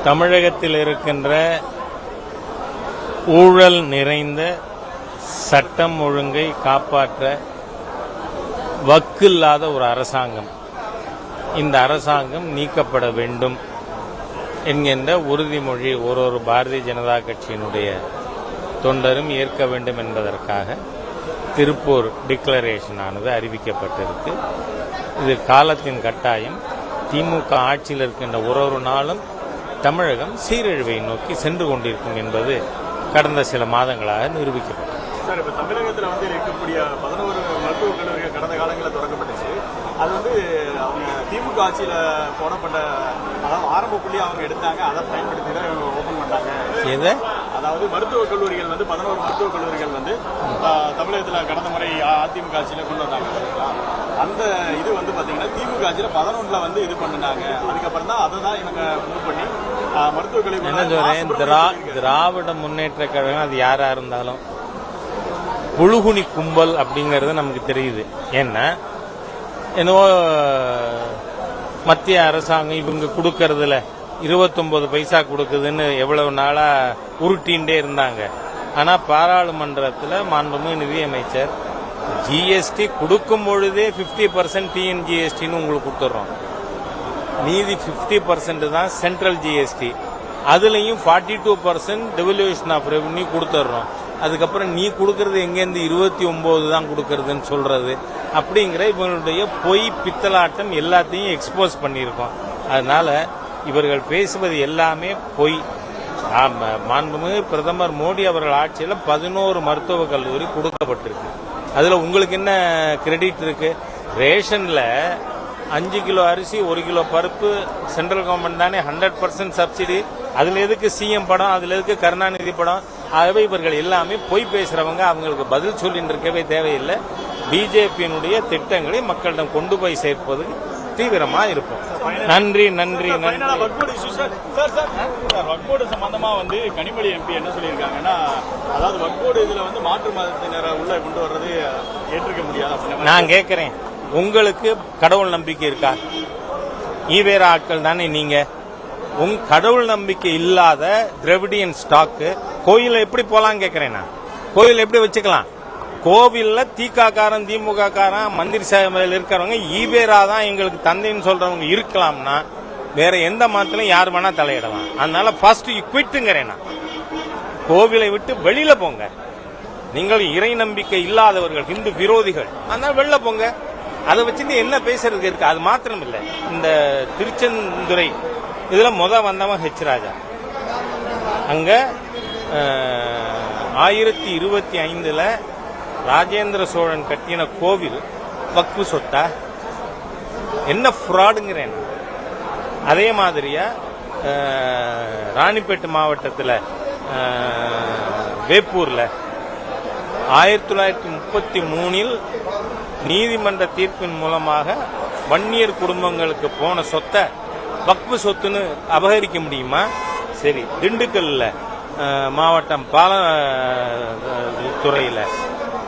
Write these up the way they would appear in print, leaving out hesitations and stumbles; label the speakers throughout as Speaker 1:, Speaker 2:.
Speaker 1: தமிழகத்தில் இருக்கின்ற ஊழல் நிறைந்த சட்டம் ஒழுங்கை காப்பாற்ற வக்கில்லாத ஒரு அரசாங்கம். இந்த அரசாங்கம் நீக்கப்பட வேண்டும் என்கின்ற உறுதிமொழி ஒரு பாரதிய ஜனதா கட்சியினுடைய தொண்டரும் ஏற்க வேண்டும் என்பதற்காக திருப்பூர் டிக்ளரேஷன் ஆனது அறிவிக்கப்பட்டிருக்கு. இது காலத்தின் கட்டாயம். திமுக ஆட்சியில் இருக்கின்ற ஒரு நாளும் தமிழகம் சீரழிவை நோக்கி சென்று கொண்டிருக்கும் என்பது கடந்த சில மாதங்களாக நிரூபிக்கப்பட்டது.
Speaker 2: சார், இப்போ தமிழகத்தில் இருக்கக்கூடிய 11 மருத்துவக் கல்லூரிகள் கடந்த காலங்களில் தொடங்கப்பட்டுச்சு. அது அவங்க திமுக ஆட்சியில் போடப்பட்ட ஆரம்ப புள்ளி அவங்க எடுத்தாங்க, அதை பயன்படுத்தி தான் இவங்க ஓபன் பண்ணாங்க. அதாவது மருத்துவக் கல்லூரிகள் 11 மருத்துவக் கல்லூரிகள் தமிழகத்தில் கடந்த முறை அதிமுக ஆட்சியில் கொண்டு வந்தாங்க. அந்த இது பார்த்தீங்கன்னா திமுக ஆட்சியில் 11 இது பண்ணினாங்க. அதுக்கப்புறம் தான் அதை தான் இவங்க மூவ் பண்ணி மருத்துவக் கல்லூரி.
Speaker 1: திராவிட முன்னேற்ற கழகம் அது யாரா இருந்தாலும் புழுகுனி கும்பல் அப்படிங்கறது நமக்கு தெரியுது. ஏன்னா என்னவோ மத்திய அரசாங்கம் இவங்க கொடுக்கறதுல 29 பைசா கொடுக்குதுன்னு எவ்வளவு நாளா உருட்டின்ண்டே இருந்தாங்க. ஆனா பாராளுமன்றத்தில் மாண்புமிகு நிதியமைச்சர் ஜிஎஸ்டி கொடுக்கும் பொழுதே 50% டிஎன்ஜிஎஸ்டின்னு உங்களுக்கு கொடுத்துட்றோம். மீதி 50% தான் சென்ட்ரல் ஜிஎஸ்டி. அதுலயும் 42% டெவல்யூஷன் ஆஃப் ரெவன்யூ கொடுத்துட்றோம். அதுக்கப்புறம் நீ கொடுக்கறது எங்கேருந்து 29 தான் கொடுக்கறதுன்னு சொல்றது அப்படிங்கிற இவங்களுடைய பொய் பித்தலாட்டம் எல்லாத்தையும் எக்ஸ்போஸ் பண்ணியிருக்கோம். அதனால இவர்கள் பேசுவது எல்லாமே பொய். மாண்புமிகு பிரதமர் மோடி அவர்கள் ஆட்சியில் 11 மருத்துவக் கல்லூரி கொடுக்கப்பட்டிருக்கு. அதுல உங்களுக்கு என்ன கிரெடிட் இருக்கு? ரேஷன்ல 5 கிலோ அரிசி 1 கிலோ பருப்பு சென்ட்ரல் கவர்மெண்ட் தானே 100% சப்சிடி. அதுல எதுக்கு சிஎம் படம், அதுல எதுக்கு கருணாநிதி படம்? ஆகவே இவர்கள் எல்லாமே பொய் பேசுறவங்க. அவங்களுக்கு பதில் சொல்லிட்டு இருக்கவே தேவையில்லை. பிஜேபியினுடைய திட்டங்களை மக்களிடம் கொண்டு போய் சேர்ப்பது தீவிரமா இருக்கும். நன்றி நன்றி நன்றி.
Speaker 2: வக்போர்டு சம்பந்தமா கனிமொழி எம்பி என்ன சொல்லியிருக்காங்கன்னா, அதாவது வக்போர்டு இதுல மாற்று மதத்தினரை உள்ள கொண்டு வர்றது ஏற்றுக்க முடியாது.
Speaker 1: நான் கேட்கிறேன், உங்களுக்கு கடவுள் நம்பிக்கை இருக்கா? ஈவேரா ஆட்கள் தானே நீங்க. உங்க கடவுள் நம்பிக்கை இல்லாத திராவிடியன் ஸ்டாக்கு கோயில எப்படி போலாம் கேட்கிறேன். நான் கோயில் எப்படி வச்சுக்கலாம்? கோவில்ல திகாக்காரன் திமுக காரன் மந்திரி சபையில் இருக்கிறவங்க ஈவேரா தான் எங்களுக்கு தந்தைன்னு சொல்றவங்க இருக்கலாம்னா வேற எந்த மதத்திலும் யார் வேணா தலையிடலாம். அதனால ஃபர்ஸ்ட் குவிட்டுங்கிறேன். கோவிலை விட்டு வெளியில போங்க. நீங்கள் இறை நம்பிக்கை இல்லாதவர்கள், இந்து விரோதிகள், அதனால வெளில போங்க. அதை வச்சு என்ன பேசுறதுக்கு இருக்கு? அது மாத்திரம் இல்லை. இந்த திருச்செந்துறை இதுல வந்தவன் ஹெச் ராஜா. அங்க 1025 ராஜேந்திர சோழன் கட்டின கோவில் வக்ஃபு சொத்தா? என்ன ஃப்ராடுங்கிறேன். அதே மாதிரியா ராணிப்பேட்டை மாவட்டத்தில் வேப்பூர்ல 1933 நீதிமன்ற தீர்ப்பின் மூலமாக வன்னியர் குடும்பங்களுக்கு போன சொத்தை வக்ஃபு சொத்துன்னு அபகரிக்க முடியுமா? சரி, திண்டுக்கல்ல மாவட்டம் பாலத்துறையில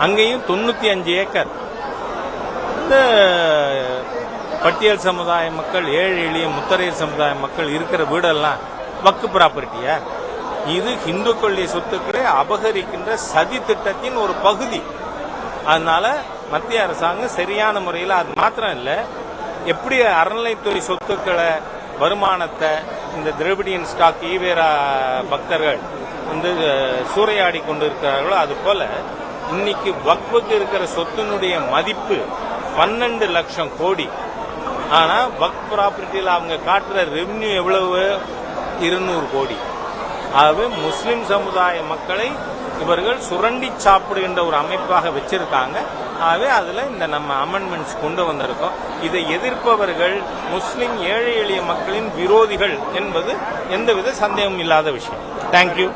Speaker 1: அங்கேயும் 95 ஏக்கர் இந்த பட்டியல் சமுதாய மக்கள், ஏழை எளிய முத்தரையர் சமுதாய மக்கள் இருக்கிற வீடெல்லாம் வக்ஃபு ப்ராப்பர்ட்டியா? இது இந்துக்களுடைய சொத்துக்களை அபகரிக்கின்ற சதி திட்டத்தின் ஒரு பகுதி. அதனால மத்திய அரசாங்கம் சரியான முறையில், அது மாத்திரம் இல்லை, எப்படி அறநிலைத்துறை சொத்துக்களை வருமானத்தை இந்த திராவிடியன் ஸ்டாக் ஈவேரா பக்தர்கள் சூறையாடி கொண்டிருக்கிறார்களோ அது போல இன்னைக்கு வக்ஃபுக்கு இருக்கிற சொத்தினுடைய மதிப்பு 12 லட்சம் கோடி. ஆனா வக்ஃப் ப்ராப்பர்ட்டியில் அவங்க காட்டுற ரெவன்யூ எவ்வளவு? 200 கோடி. ஆகவே முஸ்லிம் சமுதாய மக்களை இவர்கள் சுரண்டி சாப்பிடுகின்ற ஒரு அமைப்பாக வச்சிருக்காங்க. ஆகவே அதுல இந்த நம்ம அமெண்ட்மெண்ட்ஸ் கொண்டு வந்திருக்கோம். இதை எதிர்ப்பவர்கள் முஸ்லிம் ஏழை எளிய மக்களின் விரோதிகள் என்பது எந்தவித சந்தேகமும் இல்லாத விஷயம். தேங்க்யூ.